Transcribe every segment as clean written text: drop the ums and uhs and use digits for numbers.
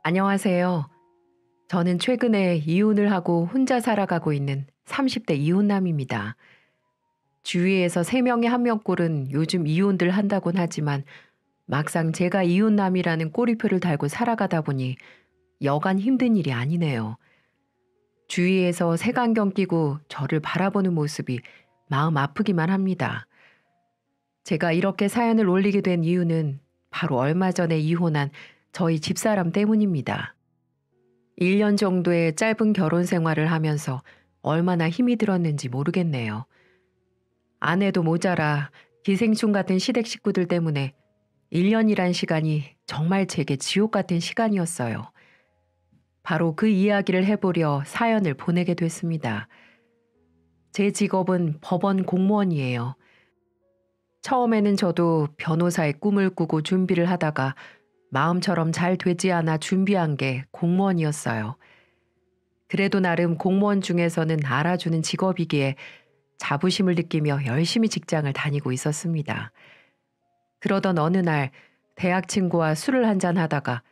안녕하세요. 저는 최근에 이혼을 하고 혼자 살아가고 있는 30대 이혼남입니다. 주위에서 3명에 1명꼴은 요즘 이혼들 한다곤 하지만 막상 제가 이혼남이라는 꼬리표를 달고 살아가다 보니 여간 힘든 일이 아니네요. 주위에서 색안경 끼고 저를 바라보는 모습이 마음 아프기만 합니다. 제가 이렇게 사연을 올리게 된 이유는 바로 얼마 전에 이혼한 저희 집사람 때문입니다. 1년 정도의 짧은 결혼 생활을 하면서 얼마나 힘이 들었는지 모르겠네요. 아내도 모자라 기생충 같은 시댁 식구들 때문에 1년이란 시간이 정말 제게 지옥 같은 시간이었어요. 바로 그 이야기를 해보려 사연을 보내게 됐습니다. 제 직업은 법원 공무원이에요. 처음에는 저도 변호사의 꿈을 꾸고 준비를 하다가 마음처럼 잘 되지 않아 준비한 게 공무원이었어요. 그래도 나름 공무원 중에서는 알아주는 직업이기에 자부심을 느끼며 열심히 직장을 다니고 있었습니다. 그러던 어느 날 대학 친구와 술을 한잔 하다가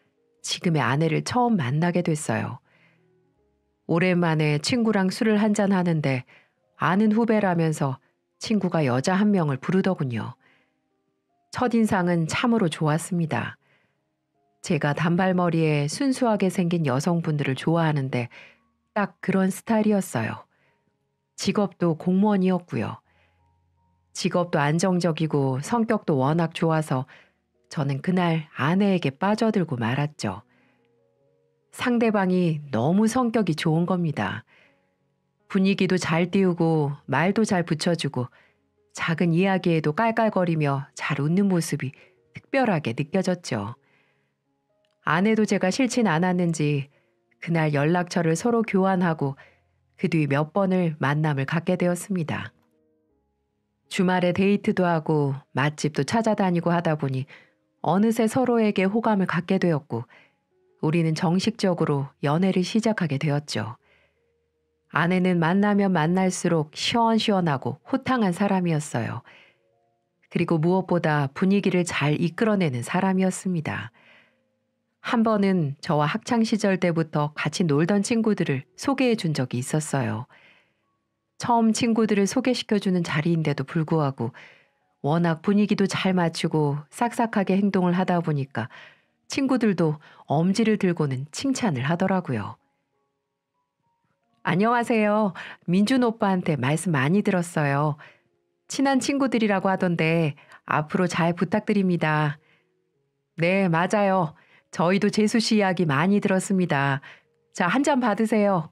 지금의 아내를 처음 만나게 됐어요. 오랜만에 친구랑 술을 한잔 하는데 아는 후배라면서 친구가 여자 1명을 부르더군요. 첫인상은 참으로 좋았습니다. 제가 단발머리에 순수하게 생긴 여성분들을 좋아하는데 딱 그런 스타일이었어요. 직업도 공무원이었고요. 직업도 안정적이고 성격도 워낙 좋아서 저는 그날 아내에게 빠져들고 말았죠. 상대방이 너무 성격이 좋은 겁니다. 분위기도 잘 띄우고 말도 잘 붙여주고 작은 이야기에도 깔깔거리며 잘 웃는 모습이 특별하게 느껴졌죠. 아내도 제가 싫진 않았는지 그날 연락처를 서로 교환하고 그 뒤 몇 번을 만남을 갖게 되었습니다. 주말에 데이트도 하고 맛집도 찾아다니고 하다 보니 어느새 서로에게 호감을 갖게 되었고 우리는 정식적으로 연애를 시작하게 되었죠. 아내는 만나면 만날수록 시원시원하고 호탕한 사람이었어요. 그리고 무엇보다 분위기를 잘 이끌어내는 사람이었습니다. 한 번은 저와 학창시절 때부터 같이 놀던 친구들을 소개해 준 적이 있었어요. 처음 친구들을 소개시켜주는 자리인데도 불구하고 워낙 분위기도 잘 맞추고 싹싹하게 행동을 하다 보니까 친구들도 엄지를 들고는 칭찬을 하더라고요. 안녕하세요. 민준 오빠한테 말씀 많이 들었어요. 친한 친구들이라고 하던데 앞으로 잘 부탁드립니다. 네, 맞아요. 저희도 재수 씨 이야기 많이 들었습니다. 자, 한 잔 받으세요.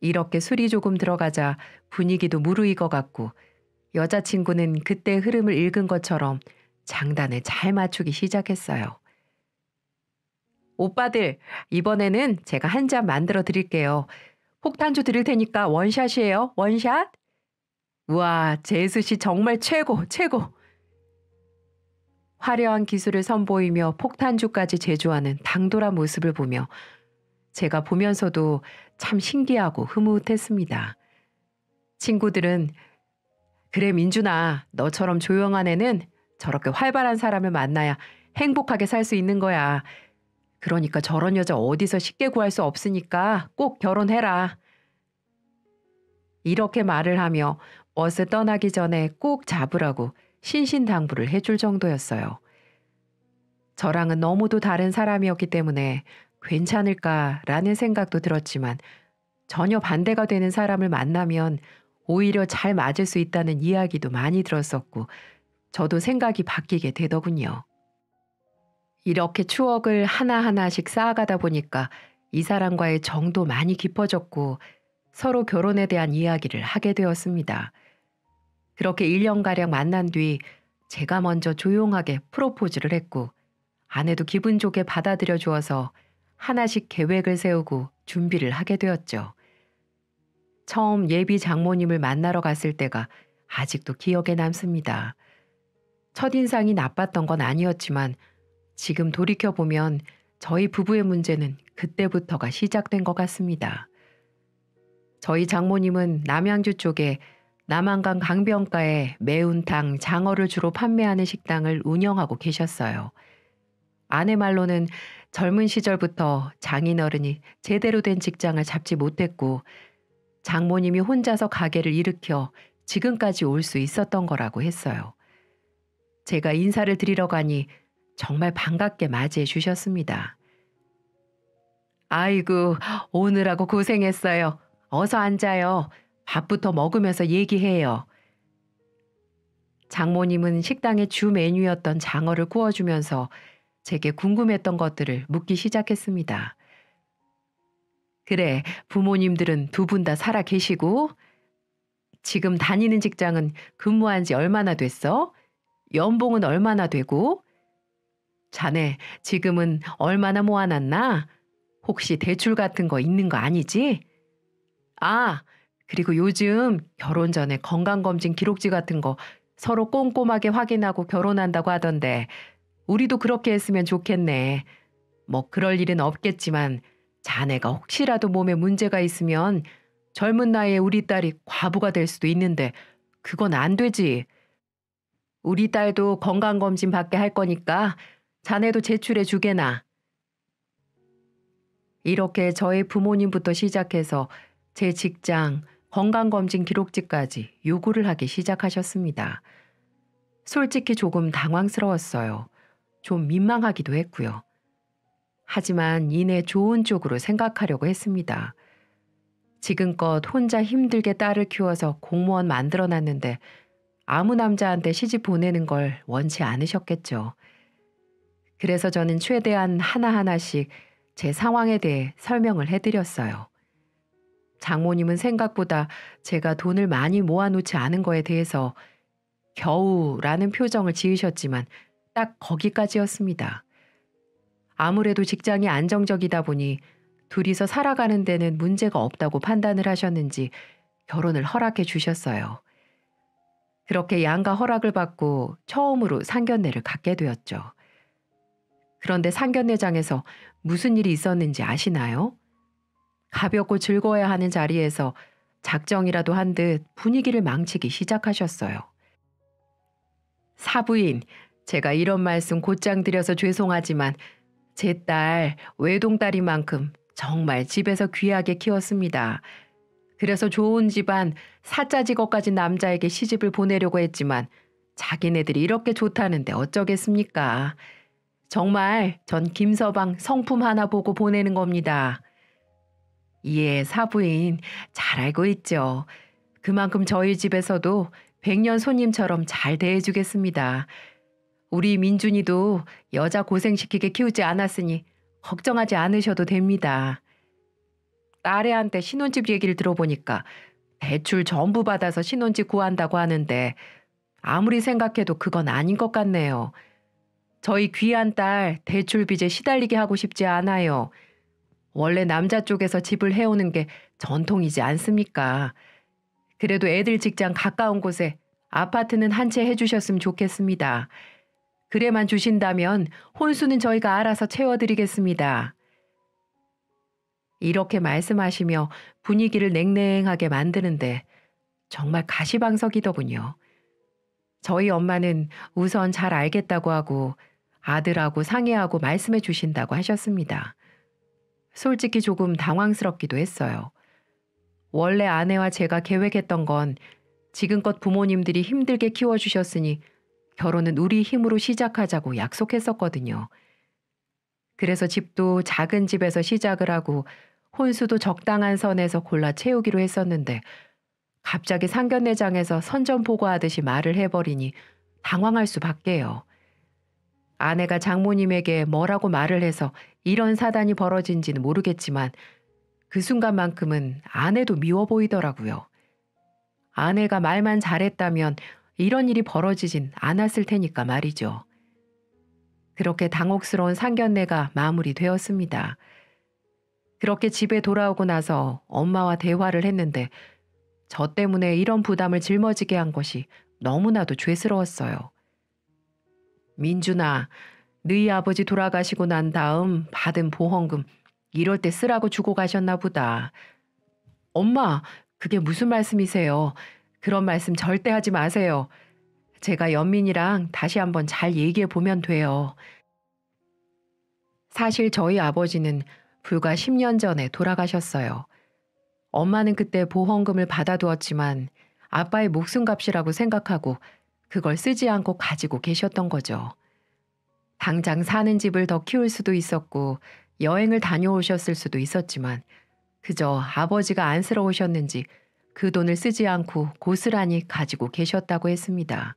이렇게 술이 조금 들어가자 분위기도 무르익어 갔고 여자친구는 그때 흐름을 읽은 것처럼 장단을 잘 맞추기 시작했어요. 오빠들, 이번에는 제가 한 잔 만들어 드릴게요. 폭탄주 드릴 테니까 원샷이에요. 원샷? 우와, 재수 씨 정말 최고, 최고. 화려한 기술을 선보이며 폭탄주까지 제조하는 당돌한 모습을 보며 제가 보면서도 참 신기하고 흐뭇했습니다. 친구들은 그래 민준아, 너처럼 조용한 애는 저렇게 활발한 사람을 만나야 행복하게 살 수 있는 거야. 그러니까 저런 여자 어디서 쉽게 구할 수 없으니까 꼭 결혼해라. 이렇게 말을 하며 버스 떠나기 전에 꼭 잡으라고 신신당부를 해줄 정도였어요. 저랑은 너무도 다른 사람이었기 때문에 괜찮을까라는 생각도 들었지만 전혀 반대가 되는 사람을 만나면 오히려 잘 맞을 수 있다는 이야기도 많이 들었었고 저도 생각이 바뀌게 되더군요. 이렇게 추억을 하나하나씩 쌓아가다 보니까 이 사람과의 정도 많이 깊어졌고 서로 결혼에 대한 이야기를 하게 되었습니다. 그렇게 1년가량 만난 뒤 제가 먼저 조용하게 프로포즈를 했고 아내도 기분 좋게 받아들여 주어서 하나씩 계획을 세우고 준비를 하게 되었죠. 처음 예비 장모님을 만나러 갔을 때가 아직도 기억에 남습니다. 첫인상이 나빴던 건 아니었지만 지금 돌이켜보면 저희 부부의 문제는 그때부터가 시작된 것 같습니다. 저희 장모님은 남양주 쪽에 남한강 강변가에 매운탕, 장어를 주로 판매하는 식당을 운영하고 계셨어요. 아내 말로는 젊은 시절부터 장인어른이 제대로 된 직장을 잡지 못했고 장모님이 혼자서 가게를 일으켜 지금까지 올 수 있었던 거라고 했어요. 제가 인사를 드리러 가니 정말 반갑게 맞이해 주셨습니다. 아이고, 오느라고 고생했어요. 어서 앉아요. 밥부터 먹으면서 얘기해요. 장모님은 식당의 주 메뉴였던 장어를 구워주면서 제게 궁금했던 것들을 묻기 시작했습니다. 그래, 부모님들은 두 분 다 살아 계시고, 지금 다니는 직장은 근무한 지 얼마나 됐어? 연봉은 얼마나 되고? 자네 지금은 얼마나 모아놨나? 혹시 대출 같은 거 있는 거 아니지? 아, 그리고 요즘 결혼 전에 건강검진 기록지 같은 거 서로 꼼꼼하게 확인하고 결혼한다고 하던데, 우리도 그렇게 했으면 좋겠네. 뭐 그럴 일은 없겠지만 자네가 혹시라도 몸에 문제가 있으면 젊은 나이에 우리 딸이 과부가 될 수도 있는데 그건 안 되지. 우리 딸도 건강검진 받게 할 거니까 자네도 제출해 주게나. 이렇게 저희 부모님부터 시작해서 제 직장, 건강검진 기록지까지 요구를 하기 시작하셨습니다. 솔직히 조금 당황스러웠어요. 좀 민망하기도 했고요. 하지만 이내 좋은 쪽으로 생각하려고 했습니다. 지금껏 혼자 힘들게 딸을 키워서 공무원 만들어놨는데 아무 남자한테 시집 보내는 걸 원치 않으셨겠죠. 그래서 저는 최대한 하나하나씩 제 상황에 대해 설명을 해드렸어요. 장모님은 생각보다 제가 돈을 많이 모아놓지 않은 거에 대해서 겨우라는 표정을 지으셨지만 딱 거기까지였습니다. 아무래도 직장이 안정적이다 보니 둘이서 살아가는 데는 문제가 없다고 판단을 하셨는지 결혼을 허락해 주셨어요. 그렇게 양가 허락을 받고 처음으로 상견례를 갖게 되었죠. 그런데 상견례장에서 무슨 일이 있었는지 아시나요? 가볍고 즐거워야 하는 자리에서 작정이라도 한 듯 분위기를 망치기 시작하셨어요. 사부인, 제가 이런 말씀 곧장 드려서 죄송하지만 제 딸 외동딸이만큼 정말 집에서 귀하게 키웠습니다. 그래서 좋은 집안 사짜 직업 가진 남자에게 시집을 보내려고 했지만 자기네들이 이렇게 좋다는데 어쩌겠습니까? 정말 전 김서방 성품 하나 보고 보내는 겁니다. 예, 사부인 잘 알고 있죠. 그만큼 저희 집에서도 백년 손님처럼 잘 대해주겠습니다. 우리 민준이도 여자 고생시키게 키우지 않았으니 걱정하지 않으셔도 됩니다. 딸애한테 신혼집 얘기를 들어보니까 대출 전부 받아서 신혼집 구한다고 하는데 아무리 생각해도 그건 아닌 것 같네요. 저희 귀한 딸 대출 빚에 시달리게 하고 싶지 않아요. 원래 남자 쪽에서 집을 해오는 게 전통이지 않습니까? 그래도 애들 직장 가까운 곳에 아파트는 한 채 해주셨으면 좋겠습니다. 그래만 주신다면 혼수는 저희가 알아서 채워드리겠습니다. 이렇게 말씀하시며 분위기를 냉랭하게 만드는데 정말 가시방석이더군요. 저희 엄마는 우선 잘 알겠다고 하고 아들하고 상의하고 말씀해 주신다고 하셨습니다. 솔직히 조금 당황스럽기도 했어요. 원래 아내와 제가 계획했던 건 지금껏 부모님들이 힘들게 키워주셨으니 결혼은 우리 힘으로 시작하자고 약속했었거든요. 그래서 집도 작은 집에서 시작을 하고 혼수도 적당한 선에서 골라 채우기로 했었는데 갑자기 상견례장에서 선전포고하듯이 말을 해버리니 당황할 수밖에요. 아내가 장모님에게 뭐라고 말을 해서 이런 사단이 벌어진지는 모르겠지만 그 순간만큼은 아내도 미워 보이더라고요. 아내가 말만 잘했다면 이런 일이 벌어지진 않았을 테니까 말이죠. 그렇게 당혹스러운 상견례가 마무리되었습니다. 그렇게 집에 돌아오고 나서 엄마와 대화를 했는데 저 때문에 이런 부담을 짊어지게 한 것이 너무나도 죄스러웠어요. 민준아, 너희 아버지 돌아가시고 난 다음 받은 보험금 이럴 때 쓰라고 주고 가셨나 보다. 엄마, 그게 무슨 말씀이세요? 그런 말씀 절대 하지 마세요. 제가 연민이랑 다시 한번 잘 얘기해 보면 돼요. 사실 저희 아버지는 불과 10년 전에 돌아가셨어요. 엄마는 그때 보험금을 받아두었지만 아빠의 목숨값이라고 생각하고 그걸 쓰지 않고 가지고 계셨던 거죠. 당장 사는 집을 더 키울 수도 있었고 여행을 다녀오셨을 수도 있었지만 그저 아버지가 안쓰러우셨는지 그 돈을 쓰지 않고 고스란히 가지고 계셨다고 했습니다.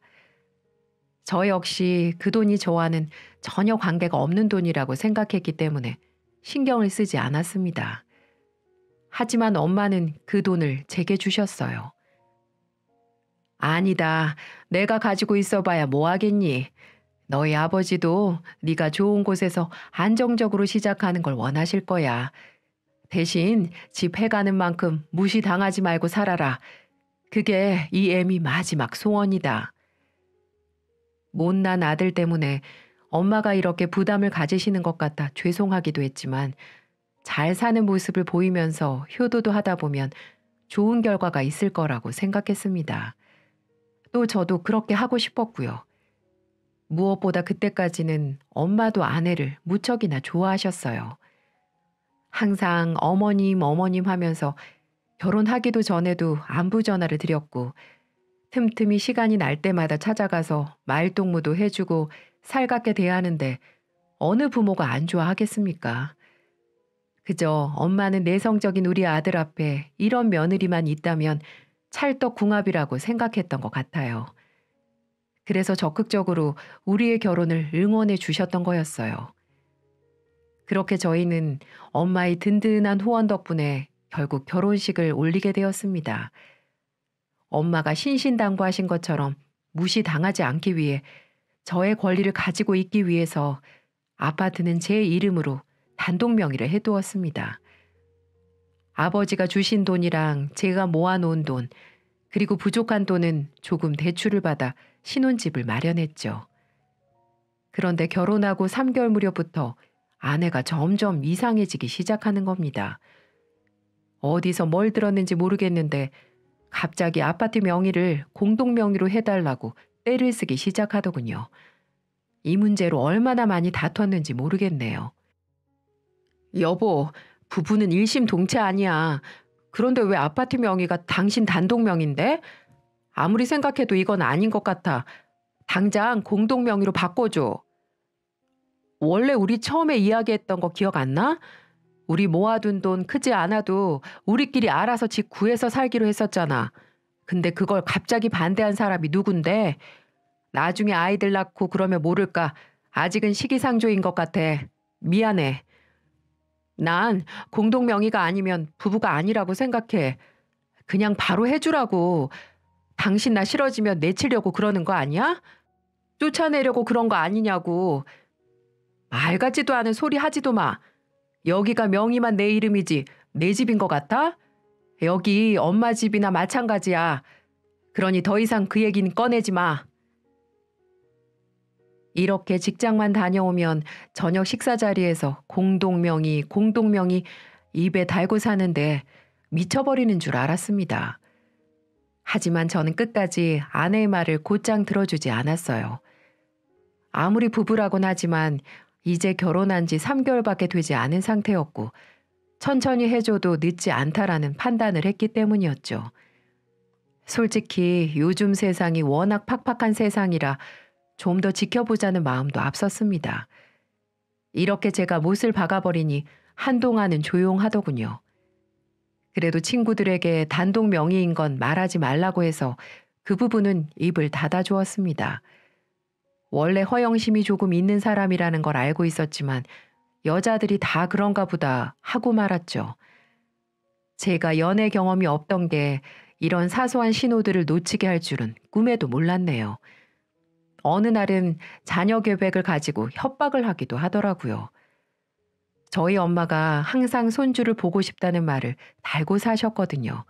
저 역시 그 돈이 저와는 전혀 관계가 없는 돈이라고 생각했기 때문에 신경을 쓰지 않았습니다. 하지만 엄마는 그 돈을 제게 주셨어요. 아니다. 내가 가지고 있어봐야 뭐 하겠니? 너희 아버지도 네가 좋은 곳에서 안정적으로 시작하는 걸 원하실 거야. 대신 집 해가는 만큼 무시당하지 말고 살아라. 그게 이 애미 마지막 소원이다. 못난 아들 때문에 엄마가 이렇게 부담을 가지시는 것 같아 죄송하기도 했지만 잘 사는 모습을 보이면서 효도도 하다 보면 좋은 결과가 있을 거라고 생각했습니다. 또 저도 그렇게 하고 싶었고요. 무엇보다 그때까지는 엄마도 아내를 무척이나 좋아하셨어요. 항상 어머님, 어머님 하면서 결혼하기도 전에도 안부 전화를 드렸고 틈틈이 시간이 날 때마다 찾아가서 말동무도 해주고 살갑게 대하는데 어느 부모가 안 좋아하겠습니까? 그저 엄마는 내성적인 우리 아들 앞에 이런 며느리만 있다면 찰떡궁합이라고 생각했던 것 같아요. 그래서 적극적으로 우리의 결혼을 응원해 주셨던 거였어요. 그렇게 저희는 엄마의 든든한 후원 덕분에 결국 결혼식을 올리게 되었습니다. 엄마가 신신당부하신 것처럼 무시당하지 않기 위해 저의 권리를 가지고 있기 위해서 아파트는 제 이름으로 단독 명의를 해두었습니다. 아버지가 주신 돈이랑 제가 모아놓은 돈, 그리고 부족한 돈은 조금 대출을 받아 신혼집을 마련했죠. 그런데 결혼하고 3개월 무렵부터 아내가 점점 이상해지기 시작하는 겁니다. 어디서 뭘 들었는지 모르겠는데 갑자기 아파트 명의를 공동 명의로 해달라고 떼를 쓰기 시작하더군요. 이 문제로 얼마나 많이 다퉜는지 모르겠네요. 여보, 부부는 일심동체 아니야. 그런데 왜 아파트 명의가 당신 단독 명의인데? 아무리 생각해도 이건 아닌 것 같아. 당장 공동 명의로 바꿔줘. 원래 우리 처음에 이야기했던 거 기억 안 나? 우리 모아둔 돈 크지 않아도 우리끼리 알아서 집 구해서 살기로 했었잖아. 근데 그걸 갑자기 반대한 사람이 누군데? 나중에 아이들 낳고 그러면 모를까. 아직은 시기상조인 것 같아. 미안해. 난 공동 명의가 아니면 부부가 아니라고 생각해. 그냥 바로 해주라고. 당신 나 싫어지면 내치려고 그러는 거 아니야? 쫓아내려고 그런 거 아니냐고. 말 같지도 않은 소리 하지도 마. 여기가 명의만 내 이름이지 내 집인 것 같아? 여기 엄마 집이나 마찬가지야. 그러니 더 이상 그 얘기는 꺼내지 마. 이렇게 직장만 다녀오면 저녁 식사 자리에서 공동명의, 공동명의 입에 달고 사는데 미쳐버리는 줄 알았습니다. 하지만 저는 끝까지 아내의 말을 곧장 들어주지 않았어요. 아무리 부부라곤 하지만 이제 결혼한 지 3개월밖에 되지 않은 상태였고 천천히 해줘도 늦지 않다라는 판단을 했기 때문이었죠. 솔직히 요즘 세상이 워낙 팍팍한 세상이라 좀 더 지켜보자는 마음도 앞섰습니다. 이렇게 제가 못을 박아버리니 한동안은 조용하더군요. 그래도 친구들에게 단독 명의인 건 말하지 말라고 해서 그 부분은 입을 닫아주었습니다. 원래 허영심이 조금 있는 사람이라는 걸 알고 있었지만 여자들이 다 그런가 보다 하고 말았죠. 제가 연애 경험이 없던 게 이런 사소한 신호들을 놓치게 할 줄은 꿈에도 몰랐네요. 어느 날은 자녀 계획을 가지고 협박을 하기도 하더라고요. 저희 엄마가 항상 손주를 보고 싶다는 말을 달고 사셨거든요.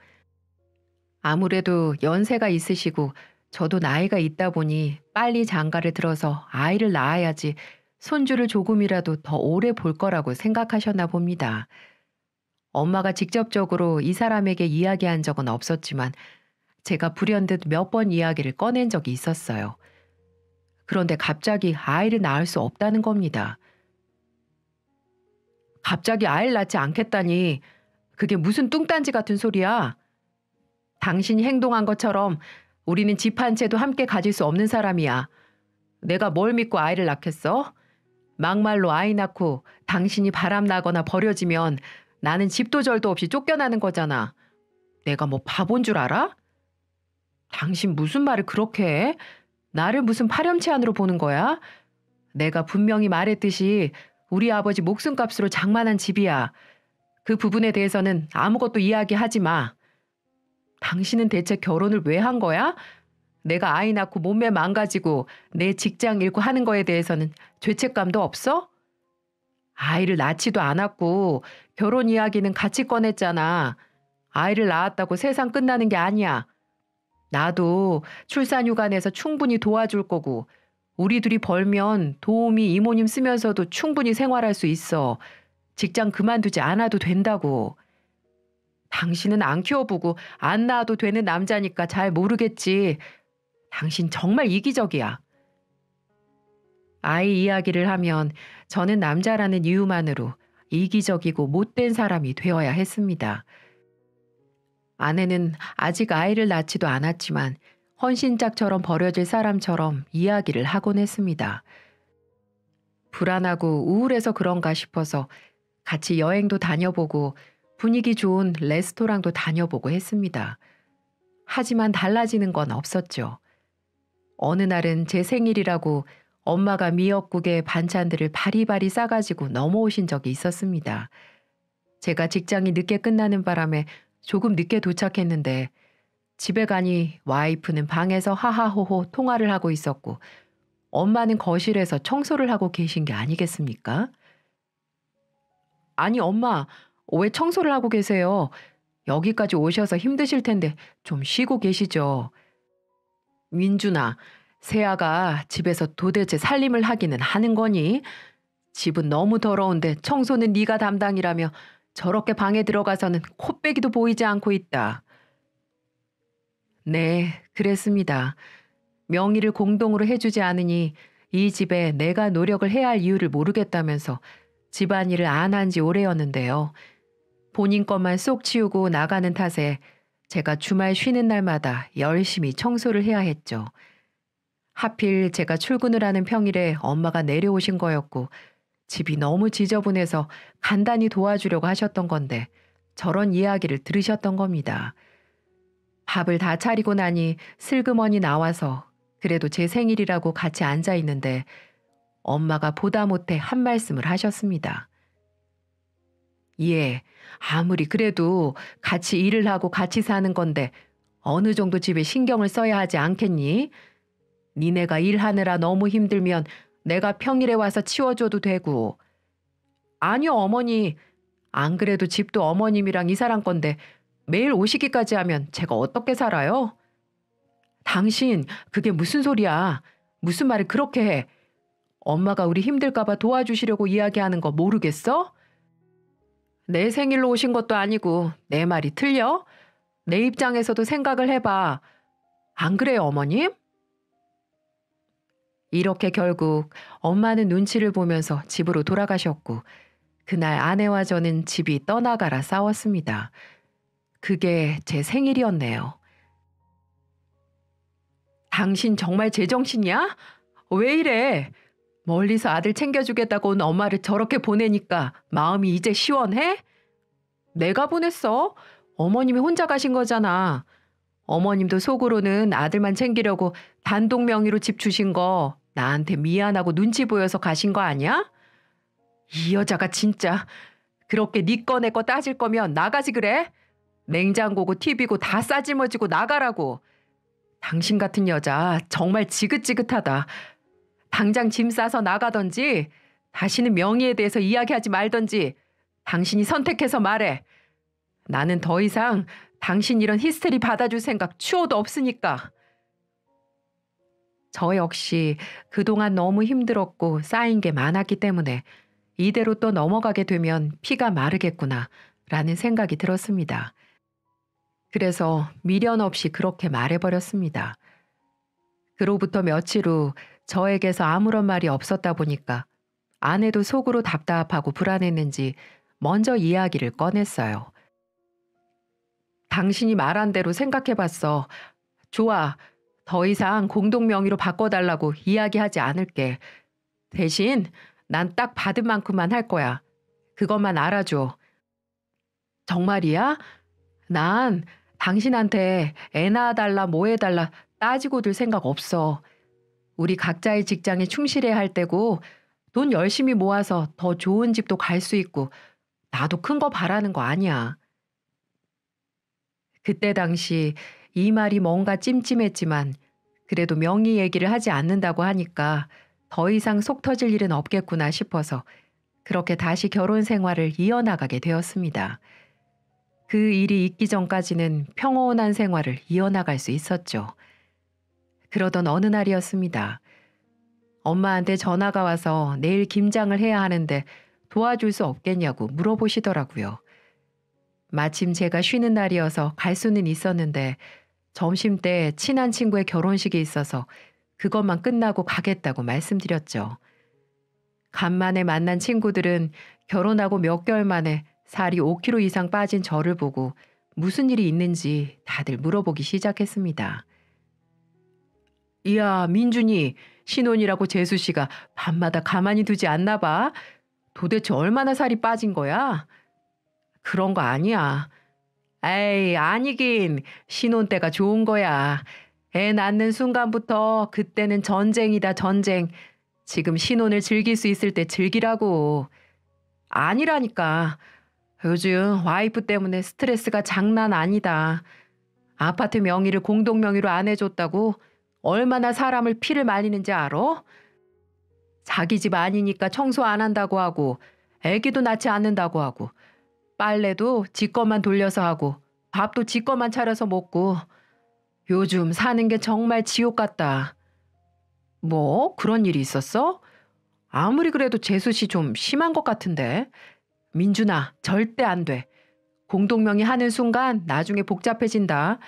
아무래도 연세가 있으시고 저도 나이가 있다 보니 빨리 장가를 들어서 아이를 낳아야지 손주를 조금이라도 더 오래 볼 거라고 생각하셨나 봅니다. 엄마가 직접적으로 이 사람에게 이야기한 적은 없었지만 제가 불현듯 몇 번 이야기를 꺼낸 적이 있었어요. 그런데 갑자기 아이를 낳을 수 없다는 겁니다. 갑자기 아이를 낳지 않겠다니 그게 무슨 뚱딴지 같은 소리야. 당신이 행동한 것처럼 우리는 집 한 채도 함께 가질 수 없는 사람이야. 내가 뭘 믿고 아이를 낳겠어? 막말로 아이 낳고 당신이 바람나거나 버려지면 나는 집도 절도 없이 쫓겨나는 거잖아. 내가 뭐 바본 줄 알아? 당신 무슨 말을 그렇게 해? 나를 무슨 파렴치한으로 보는 거야? 내가 분명히 말했듯이 우리 아버지 목숨값으로 장만한 집이야. 그 부분에 대해서는 아무것도 이야기하지 마. 당신은 대체 결혼을 왜 한 거야? 내가 아이 낳고 몸매 망가지고 내 직장 잃고 하는 거에 대해서는 죄책감도 없어? 아이를 낳지도 않았고 결혼 이야기는 같이 꺼냈잖아. 아이를 낳았다고 세상 끝나는 게 아니야. 나도 출산휴가 내서 충분히 도와줄 거고 우리 둘이 벌면 도우미 이모님 쓰면서도 충분히 생활할 수 있어. 직장 그만두지 않아도 된다고. 당신은 안 키워보고 안 낳아도 되는 남자니까 잘 모르겠지. 당신 정말 이기적이야. 아이 이야기를 하면 저는 남자라는 이유만으로 이기적이고 못된 사람이 되어야 했습니다. 아내는 아직 아이를 낳지도 않았지만 헌신짝처럼 버려질 사람처럼 이야기를 하곤 했습니다. 불안하고 우울해서 그런가 싶어서 같이 여행도 다녀보고 분위기 좋은 레스토랑도 다녀보고 했습니다. 하지만 달라지는 건 없었죠. 어느 날은 제 생일이라고 엄마가 미역국에 반찬들을 바리바리 싸가지고 넘어오신 적이 있었습니다. 제가 직장이 늦게 끝나는 바람에 조금 늦게 도착했는데 집에 가니 와이프는 방에서 하하호호 통화를 하고 있었고 엄마는 거실에서 청소를 하고 계신 게 아니겠습니까? 아니 엄마, 왜 청소를 하고 계세요? 여기까지 오셔서 힘드실 텐데 좀 쉬고 계시죠. 민준아, 세아가 집에서 도대체 살림을 하기는 하는 거니? 집은 너무 더러운데 청소는 네가 담당이라며 저렇게 방에 들어가서는 코빼기도 보이지 않고 있다. 네, 그랬습니다. 명의를 공동으로 해주지 않으니 이 집에 내가 노력을 해야 할 이유를 모르겠다면서 집안일을 안 한 지 오래였는데요. 본인 것만 쏙 치우고 나가는 탓에 제가 주말 쉬는 날마다 열심히 청소를 해야 했죠. 하필 제가 출근을 하는 평일에 엄마가 내려오신 거였고 집이 너무 지저분해서 간단히 도와주려고 하셨던 건데 저런 이야기를 들으셨던 겁니다. 밥을 다 차리고 나니 슬그머니 나와서 그래도 제 생일이라고 같이 앉아 있는데 엄마가 보다 못해 한 말씀을 하셨습니다. 예, 아무리 그래도 같이 일을 하고 같이 사는 건데 어느 정도 집에 신경을 써야 하지 않겠니? 니네가 일하느라 너무 힘들면 내가 평일에 와서 치워줘도 되고. 아니요, 어머니. 안 그래도 집도 어머님이랑 이 사람 건데 매일 오시기까지 하면 제가 어떻게 살아요? 당신, 그게 무슨 소리야? 무슨 말을 그렇게 해? 엄마가 우리 힘들까봐 도와주시려고 이야기하는 거 모르겠어? 내 생일로 오신 것도 아니고 내 말이 틀려? 내 입장에서도 생각을 해봐. 안 그래요, 어머님? 이렇게 결국 엄마는 눈치를 보면서 집으로 돌아가셨고 그날 아내와 저는 집이 떠나가라 싸웠습니다. 그게 제 생일이었네요. 당신 정말 제정신이야? 왜 이래? 멀리서 아들 챙겨주겠다고 온 엄마를 저렇게 보내니까 마음이 이제 시원해? 내가 보냈어. 어머님이 혼자 가신 거잖아. 어머님도 속으로는 아들만 챙기려고 단독 명의로 집 주신 거 나한테 미안하고 눈치 보여서 가신 거 아니야? 이 여자가 진짜 그렇게 네 거 내 거 따질 거면 나가지 그래? 냉장고고 TV고 다 싸질머지고 나가라고. 당신 같은 여자 정말 지긋지긋하다. 당장 짐 싸서 나가던지 다시는 명의에 대해서 이야기하지 말던지 당신이 선택해서 말해. 나는 더 이상 당신 이런 히스테리 받아줄 생각 추호도 없으니까. 저 역시 그동안 너무 힘들었고 쌓인 게 많았기 때문에 이대로 또 넘어가게 되면 피가 마르겠구나 라는 생각이 들었습니다. 그래서 미련 없이 그렇게 말해버렸습니다. 그로부터 며칠 후 저에게서 아무런 말이 없었다 보니까 아내도 속으로 답답하고 불안했는지 먼저 이야기를 꺼냈어요. 당신이 말한 대로 생각해봤어. 좋아. 더 이상 공동명의로 바꿔달라고 이야기하지 않을게. 대신 난 딱 받은 만큼만 할 거야. 그것만 알아줘. 정말이야? 난 당신한테 애 낳아달라 뭐 해달라 따지고 들 생각 없어. 우리 각자의 직장에 충실해야 할 때고 돈 열심히 모아서 더 좋은 집도 갈 수 있고 나도 큰 거 바라는 거 아니야. 그때 당시 이 말이 뭔가 찜찜했지만 그래도 명의 얘기를 하지 않는다고 하니까 더 이상 속 터질 일은 없겠구나 싶어서 그렇게 다시 결혼 생활을 이어나가게 되었습니다. 그 일이 있기 전까지는 평온한 생활을 이어나갈 수 있었죠. 그러던 어느 날이었습니다. 엄마한테 전화가 와서 내일 김장을 해야 하는데 도와줄 수 없겠냐고 물어보시더라고요. 마침 제가 쉬는 날이어서 갈 수는 있었는데 점심때 친한 친구의 결혼식이 있어서 그것만 끝나고 가겠다고 말씀드렸죠. 간만에 만난 친구들은 결혼하고 몇 개월 만에 살이 5kg 이상 빠진 저를 보고 무슨 일이 있는지 다들 물어보기 시작했습니다. 이야, 민준이 신혼이라고 재수 씨가 밤마다 가만히 두지 않나 봐. 도대체 얼마나 살이 빠진 거야? 그런 거 아니야. 에이, 아니긴. 신혼 때가 좋은 거야. 애 낳는 순간부터 그때는 전쟁이다, 전쟁. 지금 신혼을 즐길 수 있을 때 즐기라고. 아니라니까. 요즘 와이프 때문에 스트레스가 장난 아니다. 아파트 명의를 공동 명의로 안 해줬다고 얼마나 사람을 피를 말리는지 알아? 자기 집 아니니까 청소 안 한다고 하고 애기도 낳지 않는다고 하고 빨래도 지 것만 돌려서 하고 밥도 지 것만 차려서 먹고 요즘 사는 게 정말 지옥 같다. 뭐 그런 일이 있었어? 아무리 그래도 재수 씨 좀 심한 것 같은데. 민준아, 절대 안 돼. 공동명의 하는 순간 나중에 복잡해진다.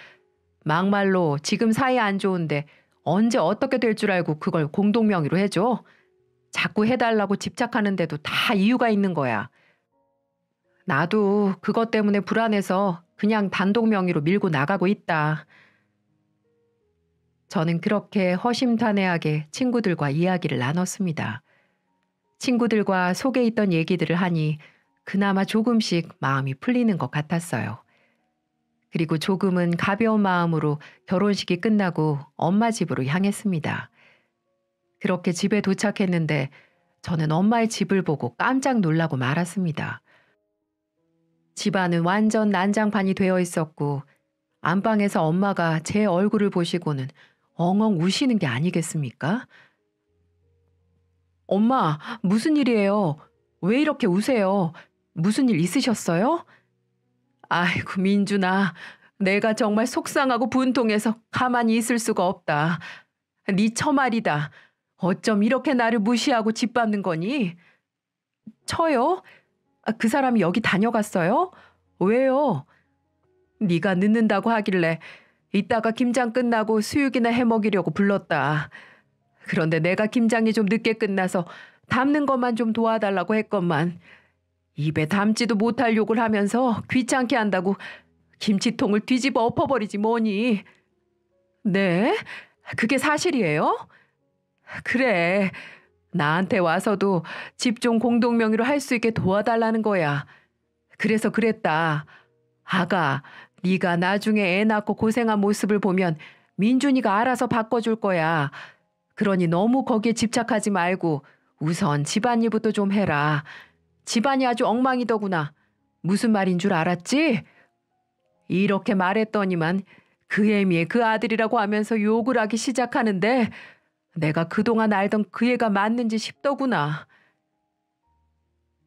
막말로 지금 사이 안 좋은데 언제 어떻게 될 줄 알고 그걸 공동명의로 해줘. 자꾸 해달라고 집착하는데도 다 이유가 있는 거야. 나도 그것 때문에 불안해서 그냥 단독 명의로 밀고 나가고 있다. 저는 그렇게 허심탄회하게 친구들과 이야기를 나눴습니다. 친구들과 속에 있던 얘기들을 하니 그나마 조금씩 마음이 풀리는 것 같았어요. 그리고 조금은 가벼운 마음으로 결혼식이 끝나고 엄마 집으로 향했습니다. 그렇게 집에 도착했는데 저는 엄마의 집을 보고 깜짝 놀라고 말았습니다. 집안은 완전 난장판이 되어 있었고 안방에서 엄마가 제 얼굴을 보시고는 엉엉 우시는 게 아니겠습니까? 엄마, 무슨 일이에요? 왜 이렇게 우세요? 무슨 일 있으셨어요? 아이고, 민준아, 내가 정말 속상하고 분통해서 가만히 있을 수가 없다. 네 처말이다. 어쩜 이렇게 나를 무시하고 짓밟는 거니? 저요? 그 사람이 여기 다녀갔어요? 왜요? 네가 늦는다고 하길래 이따가 김장 끝나고 수육이나 해먹이려고 불렀다. 그런데 내가 김장이 좀 늦게 끝나서 담는 것만 좀 도와달라고 했건만 입에 담지도 못할 욕을 하면서 귀찮게 한다고 김치통을 뒤집어 엎어버리지 뭐니. 네? 그게 사실이에요? 그래. 나한테 와서도 집 좀 공동명의로 할 수 있게 도와달라는 거야. 그래서 그랬다. 아가, 네가 나중에 애 낳고 고생한 모습을 보면 민준이가 알아서 바꿔줄 거야. 그러니 너무 거기에 집착하지 말고 우선 집안일부터 좀 해라. 집안이 아주 엉망이더구나. 무슨 말인 줄 알았지? 이렇게 말했더니만 그 애미의 그 아들이라고 하면서 욕을 하기 시작하는데 내가 그동안 알던 그 애가 맞는지 싶더구나.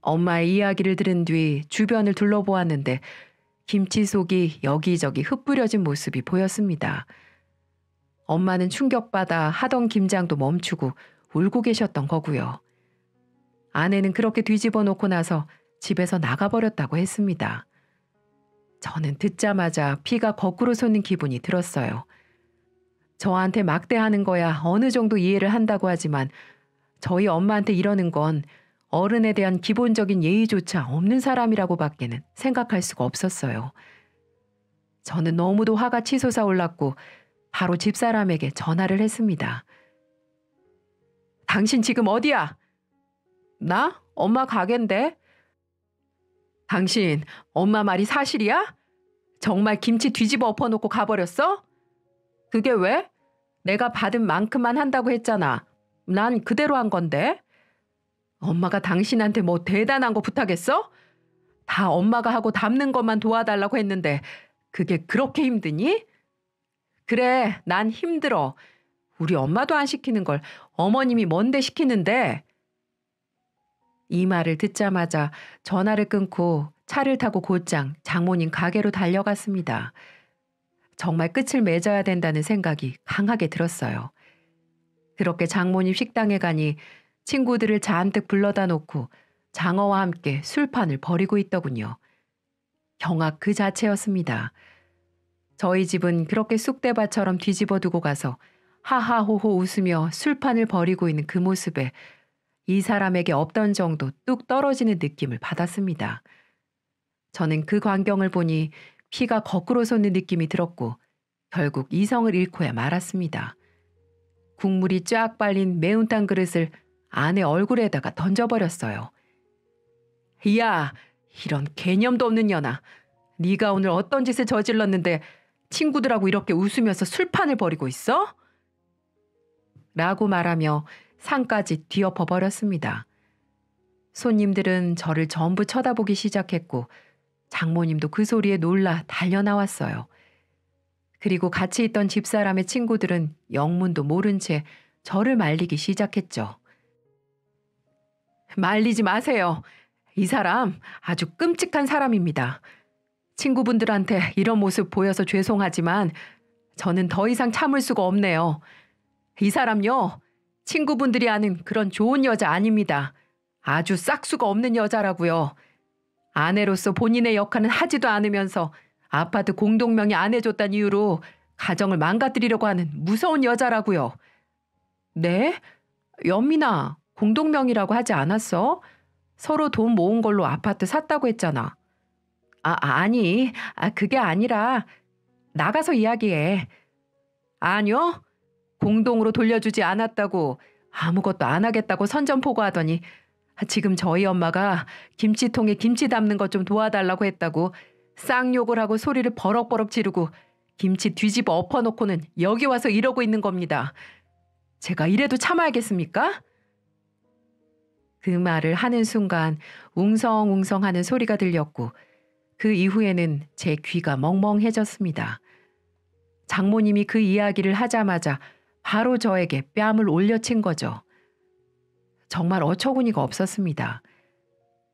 엄마의 이야기를 들은 뒤 주변을 둘러보았는데 김치 속이 여기저기 흩뿌려진 모습이 보였습니다. 엄마는 충격받아 하던 김장도 멈추고 울고 계셨던 거고요. 아내는 그렇게 뒤집어 놓고 나서 집에서 나가버렸다고 했습니다. 저는 듣자마자 피가 거꾸로 솟는 기분이 들었어요. 저한테 막대하는 거야 어느 정도 이해를 한다고 하지만 저희 엄마한테 이러는 건 어른에 대한 기본적인 예의조차 없는 사람이라고밖에는 생각할 수가 없었어요. 저는 너무도 화가 치솟아 올랐고 바로 집사람에게 전화를 했습니다. 당신 지금 어디야? 나? 엄마 가게인데. 당신 엄마 말이 사실이야? 정말 김치 뒤집어 엎어놓고 가버렸어? 그게 왜? 내가 받은 만큼만 한다고 했잖아. 난 그대로 한 건데. 엄마가 당신한테 뭐 대단한 거 부탁했어? 다 엄마가 하고 담는 것만 도와달라고 했는데 그게 그렇게 힘드니? 그래, 난 힘들어. 우리 엄마도 안 시키는 걸 어머님이 뭔데 시키는데. 이 말을 듣자마자 전화를 끊고 차를 타고 곧장 장모님 가게로 달려갔습니다. 정말 끝을 맺어야 된다는 생각이 강하게 들었어요. 그렇게 장모님 식당에 가니 친구들을 잔뜩 불러다 놓고 장어와 함께 술판을 벌이고 있더군요. 경악 그 자체였습니다. 저희 집은 그렇게 쑥대밭처럼 뒤집어 두고 가서 하하호호 웃으며 술판을 벌이고 있는 그 모습에 이 사람에게 없던 정도 뚝 떨어지는 느낌을 받았습니다. 저는 그 광경을 보니 피가 거꾸로 솟는 느낌이 들었고 결국 이성을 잃고야 말았습니다. 국물이 쫙 빨린 매운탕 그릇을 아내 얼굴에다가 던져버렸어요. 야, 이런 개념도 없는 년아. 네가 오늘 어떤 짓을 저질렀는데 친구들하고 이렇게 웃으면서 술판을 벌이고 있어? 라고 말하며 상까지 뒤엎어 버렸습니다. 손님들은 저를 전부 쳐다보기 시작했고 장모님도 그 소리에 놀라 달려나왔어요. 그리고 같이 있던 집사람의 친구들은 영문도 모른 채 저를 말리기 시작했죠. 말리지 마세요. 이 사람 아주 끔찍한 사람입니다. 친구분들한테 이런 모습 보여서 죄송하지만 저는 더 이상 참을 수가 없네요. 이 사람요, 친구분들이 아는 그런 좋은 여자 아닙니다. 아주 싹수가 없는 여자라고요. 아내로서 본인의 역할은 하지도 않으면서 아파트 공동명의 안 해줬다는 이유로 가정을 망가뜨리려고 하는 무서운 여자라고요. 네? 연민아, 공동명의라고 하지 않았어? 서로 돈 모은 걸로 아파트 샀다고 했잖아. 아니, 그게 아니라 나가서 이야기해. 아니요? 공동으로 돌려주지 않았다고 아무것도 안 하겠다고 선전포고하더니 지금 저희 엄마가 김치통에 김치 담는 것 좀 도와달라고 했다고 쌍욕을 하고 소리를 버럭버럭 지르고 김치 뒤집어 엎어놓고는 여기 와서 이러고 있는 겁니다. 제가 이래도 참아야겠습니까? 그 말을 하는 순간 웅성웅성하는 소리가 들렸고 그 이후에는 제 귀가 멍멍해졌습니다. 장모님이 그 이야기를 하자마자 바로 저에게 뺨을 올려친 거죠. 정말 어처구니가 없었습니다.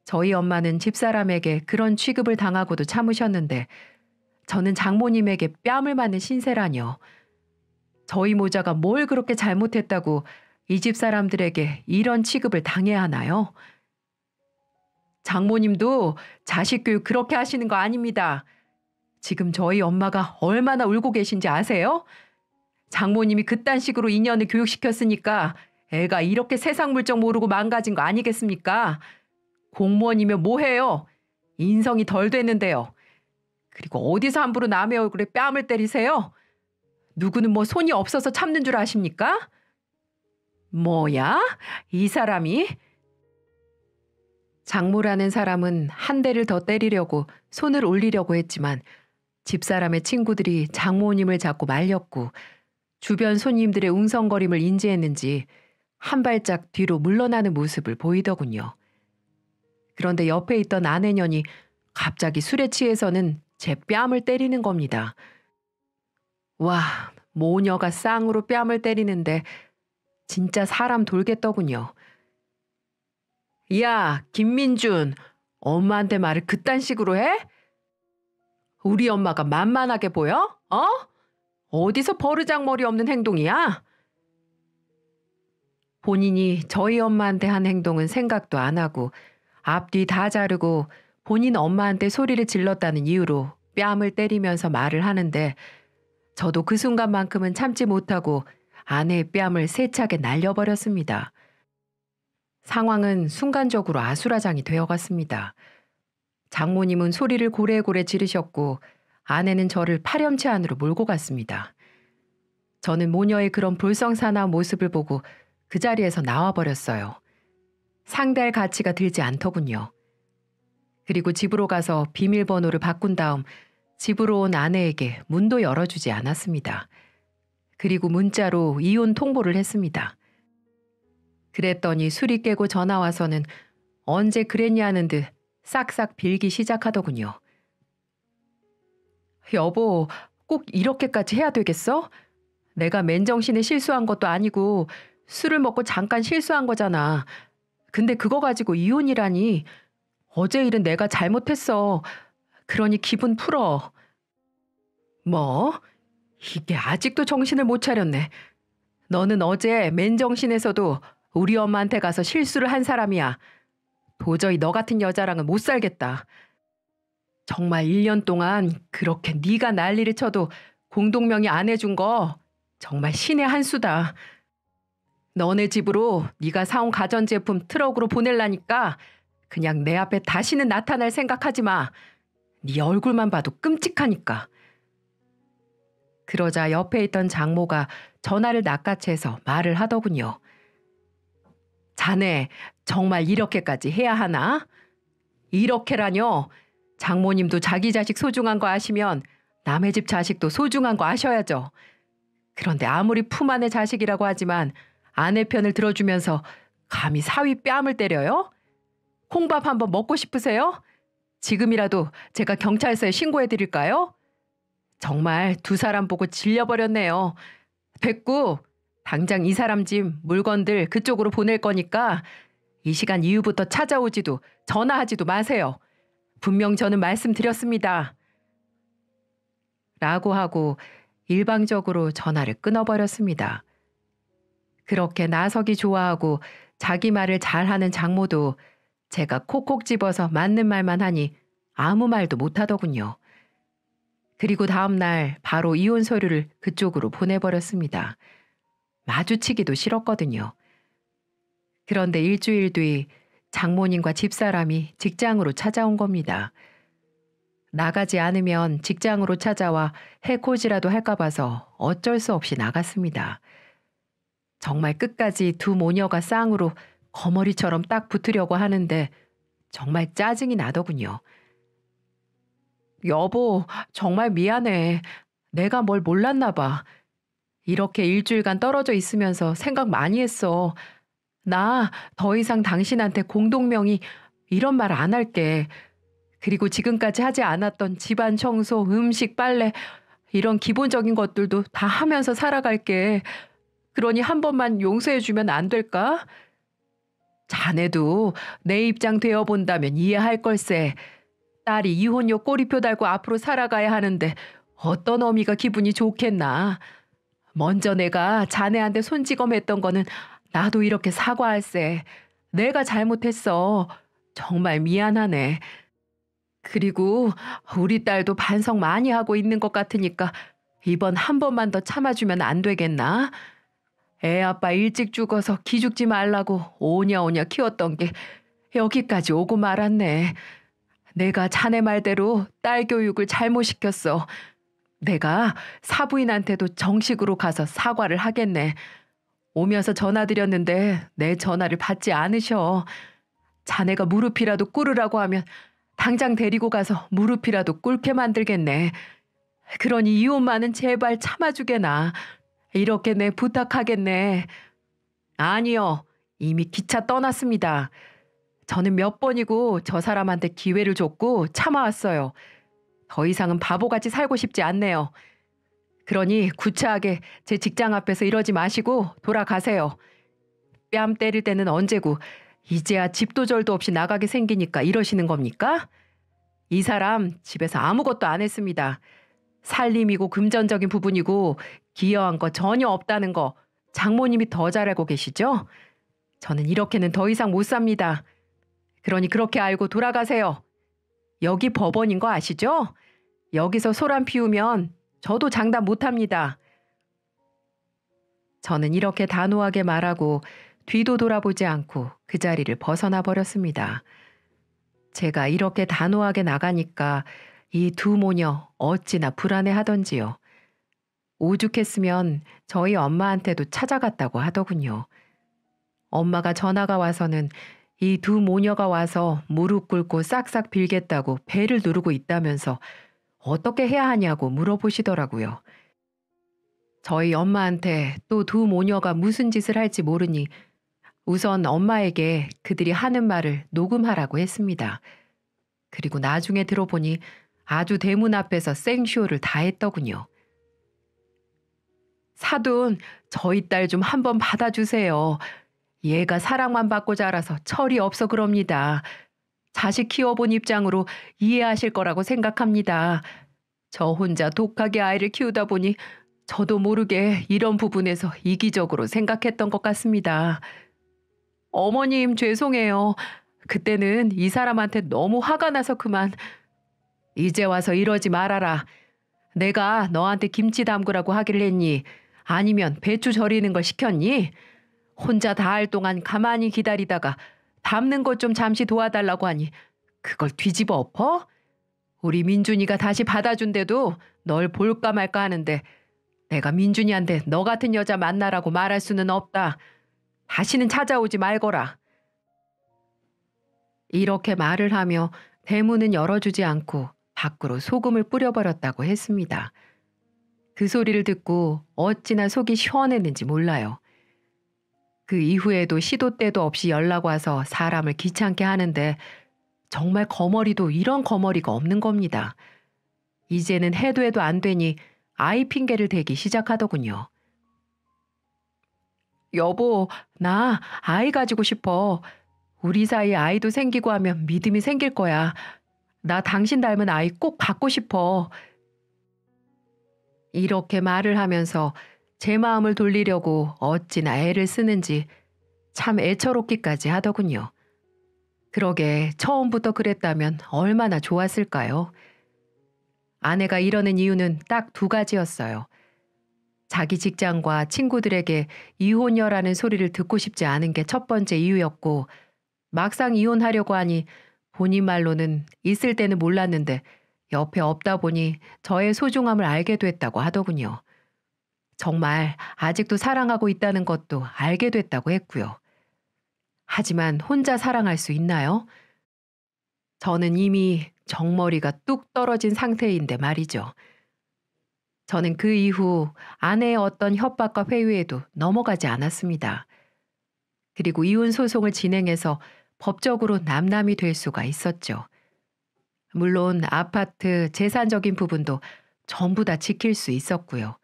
저희 엄마는 집사람에게 그런 취급을 당하고도 참으셨는데 저는 장모님에게 뺨을 맞는 신세라뇨. 저희 모자가 뭘 그렇게 잘못했다고 이 집 사람들에게 이런 취급을 당해야 하나요? 장모님도 자식 교육 그렇게 하시는 거 아닙니다. 지금 저희 엄마가 얼마나 울고 계신지 아세요? 장모님이 그딴 식으로 인연을 교육시켰으니까 애가 이렇게 세상 물정 모르고 망가진 거 아니겠습니까? 공무원이면 뭐해요? 인성이 덜 됐는데요. 그리고 어디서 함부로 남의 얼굴에 뺨을 때리세요? 누구는 뭐 손이 없어서 참는 줄 아십니까? 뭐야? 이 사람이? 장모라는 사람은 한 대를 더 때리려고 손을 올리려고 했지만 집사람의 친구들이 장모님을 잡고 말렸고 주변 손님들의 웅성거림을 인지했는지 한 발짝 뒤로 물러나는 모습을 보이더군요. 그런데 옆에 있던 아내년이 갑자기 술에 취해서는 제 뺨을 때리는 겁니다. 와, 모녀가 쌍으로 뺨을 때리는데 진짜 사람 돌겠더군요. 야, 김민준, 엄마한테 말을 그딴 식으로 해? 우리 엄마가 만만하게 보여? 어디서 버르장머리 없는 행동이야? 본인이 저희 엄마한테 한 행동은 생각도 안 하고 앞뒤 다 자르고 본인 엄마한테 소리를 질렀다는 이유로 뺨을 때리면서 말을 하는데 저도 그 순간만큼은 참지 못하고 아내의 뺨을 세차게 날려버렸습니다. 상황은 순간적으로 아수라장이 되어갔습니다. 장모님은 소리를 고래고래 지르셨고 아내는 저를 파렴치 안으로 몰고 갔습니다. 저는 모녀의 그런 볼썽사나운 모습을 보고 그 자리에서 나와버렸어요. 상대할 가치가 들지 않더군요. 그리고 집으로 가서 비밀번호를 바꾼 다음 집으로 온 아내에게 문도 열어주지 않았습니다. 그리고 문자로 이혼 통보를 했습니다. 그랬더니 술이 깨고 전화 와서는 언제 그랬냐는 듯 싹싹 빌기 시작하더군요. 여보, 꼭 이렇게까지 해야 되겠어? 내가 맨정신에 실수한 것도 아니고 술을 먹고 잠깐 실수한 거잖아. 근데 그거 가지고 이혼이라니. 어제 일은 내가 잘못했어. 그러니 기분 풀어. 뭐? 이게 아직도 정신을 못 차렸네. 너는 어제 맨정신에서도 우리 엄마한테 가서 실수를 한 사람이야. 도저히 너 같은 여자랑은 못 살겠다. 정말 1년 동안 그렇게 네가 난리를 쳐도 공동명의 안 해준 거 정말 신의 한 수다. 너네 집으로 네가 사온 가전제품 트럭으로 보낼라니까 그냥 내 앞에 다시는 나타날 생각하지 마. 네 얼굴만 봐도 끔찍하니까. 그러자 옆에 있던 장모가 전화를 낚아채서 말을 하더군요. 자네 정말 이렇게까지 해야 하나? 이렇게라뇨. 장모님도 자기 자식 소중한 거 아시면 남의 집 자식도 소중한 거 아셔야죠. 그런데 아무리 품 안의 자식이라고 하지만 아내 편을 들어주면서 감히 사위 뺨을 때려요? 콩밥 한번 먹고 싶으세요? 지금이라도 제가 경찰서에 신고해드릴까요? 정말 두 사람 보고 질려버렸네요. 됐고 당장 이 사람 집 물건들 그쪽으로 보낼 거니까 이 시간 이후부터 찾아오지도 전화하지도 마세요. 분명 저는 말씀드렸습니다. 라고 하고 일방적으로 전화를 끊어버렸습니다. 그렇게 나서기 좋아하고 자기 말을 잘하는 장모도 제가 콕콕 집어서 맞는 말만 하니 아무 말도 못하더군요. 그리고 다음 날 바로 이혼 서류를 그쪽으로 보내버렸습니다. 마주치기도 싫었거든요. 그런데 일주일 뒤 장모님과 집사람이 직장으로 찾아온 겁니다. 나가지 않으면 직장으로 찾아와 해코지라도 할까 봐서 어쩔 수 없이 나갔습니다. 정말 끝까지 두 모녀가 쌍으로 거머리처럼 딱 붙으려고 하는데 정말 짜증이 나더군요. 여보, 정말 미안해. 내가 뭘 몰랐나 봐. 이렇게 일주일간 떨어져 있으면서 생각 많이 했어. 나 더 이상 당신한테 공동명의 이런 말 안 할게. 그리고 지금까지 하지 않았던 집안 청소, 음식, 빨래 이런 기본적인 것들도 다 하면서 살아갈게. 그러니 한 번만 용서해주면 안 될까? 자네도 내 입장 되어본다면 이해할 걸세. 딸이 이혼료 꼬리표 달고 앞으로 살아가야 하는데 어떤 어미가 기분이 좋겠나. 먼저 내가 자네한테 손찌검했던 거는 나도 이렇게 사과할세. 내가 잘못했어. 정말 미안하네. 그리고 우리 딸도 반성 많이 하고 있는 것 같으니까 이번 한 번만 더 참아주면 안 되겠나? 애 아빠 일찍 죽어서 기죽지 말라고 오냐오냐 키웠던 게 여기까지 오고 말았네. 내가 자네 말대로 딸 교육을 잘못 시켰어. 내가 사부인한테도 정식으로 가서 사과를 하겠네. 오면서 전화드렸는데 내 전화를 받지 않으셔. 자네가 무릎이라도 꿇으라고 하면 당장 데리고 가서 무릎이라도 꿇게 만들겠네. 그러니 이혼만은 제발 참아주게나. 이렇게 내 부탁하겠네. 아니요. 이미 기차 떠났습니다. 저는 몇 번이고 저 사람한테 기회를 줬고 참아왔어요. 더 이상은 바보같이 살고 싶지 않네요. 그러니 구차하게 제 직장 앞에서 이러지 마시고 돌아가세요. 뺨 때릴 때는 언제고 이제야 집도 절도 없이 나가게 생기니까 이러시는 겁니까? 이 사람 집에서 아무것도 안 했습니다. 살림이고 금전적인 부분이고 기여한 거 전혀 없다는 거 장모님이 더 잘 알고 계시죠? 저는 이렇게는 더 이상 못 삽니다. 그러니 그렇게 알고 돌아가세요. 여기 법원인 거 아시죠? 여기서 소란 피우면 저도 장담 못합니다. 저는 이렇게 단호하게 말하고 뒤도 돌아보지 않고 그 자리를 벗어나 버렸습니다. 제가 이렇게 단호하게 나가니까 이 두 모녀 어찌나 불안해하던지요. 오죽했으면 저희 엄마한테도 찾아갔다고 하더군요. 엄마가 전화가 와서는 이 두 모녀가 와서 무릎 꿇고 싹싹 빌겠다고 배를 누르고 있다면서 어떻게 해야 하냐고 물어보시더라고요. 저희 엄마한테 또 두 모녀가 무슨 짓을 할지 모르니 우선 엄마에게 그들이 하는 말을 녹음하라고 했습니다. 그리고 나중에 들어보니 아주 대문 앞에서 생쇼를 다 했더군요. 사돈, 저희 딸 좀 한번 받아주세요. 얘가 사랑만 받고 자라서 철이 없어 그럽니다. 자식 키워본 입장으로 이해하실 거라고 생각합니다. 저 혼자 독하게 아이를 키우다 보니 저도 모르게 이런 부분에서 이기적으로 생각했던 것 같습니다. 어머님 죄송해요. 그때는 이 사람한테 너무 화가 나서 그만. 이제 와서 이러지 말아라. 내가 너한테 김치 담그라고 하길 했니? 아니면 배추 절이는 걸 시켰니? 혼자 다 할 동안 가만히 기다리다가 담는 것 좀 잠시 도와달라고 하니 그걸 뒤집어 엎어? 우리 민준이가 다시 받아준대도 널 볼까 말까 하는데 내가 민준이한테 너 같은 여자 만나라고 말할 수는 없다. 다시는 찾아오지 말거라. 이렇게 말을 하며 대문은 열어주지 않고 밖으로 소금을 뿌려버렸다고 했습니다. 그 소리를 듣고 어찌나 속이 시원했는지 몰라요. 그 이후에도 시도 때도 없이 연락 와서 사람을 귀찮게 하는데 정말 거머리도 이런 거머리가 없는 겁니다. 이제는 해도 해도 안 되니 아이 핑계를 대기 시작하더군요. 여보, 나 아이 가지고 싶어. 우리 사이에 아이도 생기고 하면 믿음이 생길 거야. 나 당신 닮은 아이 꼭 갖고 싶어. 이렇게 말을 하면서 제 마음을 돌리려고 어찌나 애를 쓰는지 참 애처롭기까지 하더군요. 그러게 처음부터 그랬다면 얼마나 좋았을까요? 아내가 이러는 이유는 딱 두 가지였어요. 자기 직장과 친구들에게 이혼녀라는 소리를 듣고 싶지 않은 게 첫 번째 이유였고 막상 이혼하려고 하니 본인 말로는 있을 때는 몰랐는데 옆에 없다 보니 저의 소중함을 알게 됐다고 하더군요. 정말 아직도 사랑하고 있다는 것도 알게 됐다고 했고요. 하지만 혼자 사랑할 수 있나요? 저는 이미 정머리가 뚝 떨어진 상태인데 말이죠. 저는 그 이후 아내의 어떤 협박과 회유에도 넘어가지 않았습니다. 그리고 이혼 소송을 진행해서 법적으로 남남이 될 수가 있었죠. 물론 아파트 재산적인 부분도 전부 다 지킬 수 있었고요.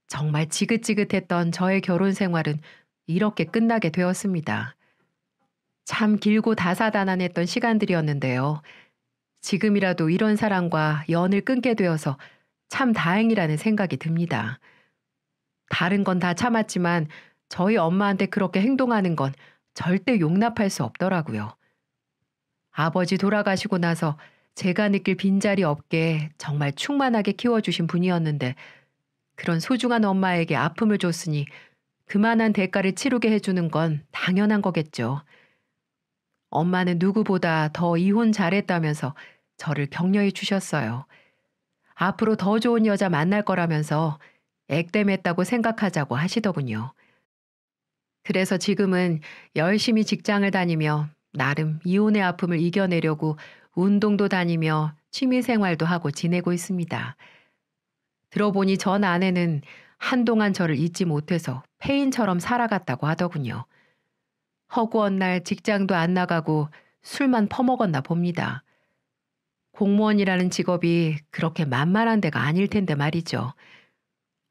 정말 지긋지긋했던 저의 결혼 생활은 이렇게 끝나게 되었습니다. 참 길고 다사다난했던 시간들이었는데요. 지금이라도 이런 사람과 연을 끊게 되어서 참 다행이라는 생각이 듭니다. 다른 건 다 참았지만 저희 엄마한테 그렇게 행동하는 건 절대 용납할 수 없더라고요. 아버지 돌아가시고 나서 제가 느낄 빈자리 없게 정말 충만하게 키워주신 분이었는데 그런 소중한 엄마에게 아픔을 줬으니 그만한 대가를 치르게 해주는 건 당연한 거겠죠. 엄마는 누구보다 더 이혼 잘했다면서 저를 격려해 주셨어요. 앞으로 더 좋은 여자 만날 거라면서 액땜했다고 생각하자고 하시더군요. 그래서 지금은 열심히 직장을 다니며 나름 이혼의 아픔을 이겨내려고 운동도 다니며 취미 생활도 하고 지내고 있습니다. 들어보니 전 아내는 한동안 저를 잊지 못해서 폐인처럼 살아갔다고 하더군요. 허구한 날 직장도 안 나가고 술만 퍼먹었나 봅니다. 공무원이라는 직업이 그렇게 만만한 데가 아닐 텐데 말이죠.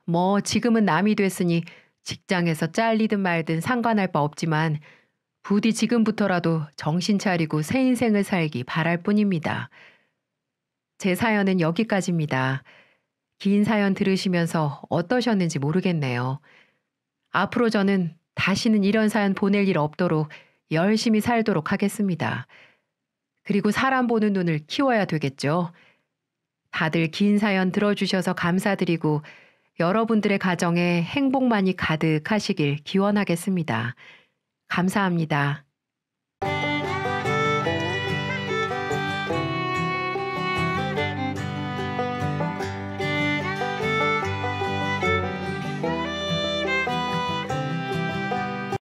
뭐 지금은 남이 됐으니 직장에서 잘리든 말든 상관할 바 없지만 부디 지금부터라도 정신 차리고 새 인생을 살기 바랄 뿐입니다. 제 사연은 여기까지입니다. 긴 사연 들으시면서 어떠셨는지 모르겠네요. 앞으로 저는 다시는 이런 사연 보낼 일 없도록 열심히 살도록 하겠습니다. 그리고 사람 보는 눈을 키워야 되겠죠. 다들 긴 사연 들어주셔서 감사드리고 여러분들의 가정에 행복만이 가득하시길 기원하겠습니다. 감사합니다.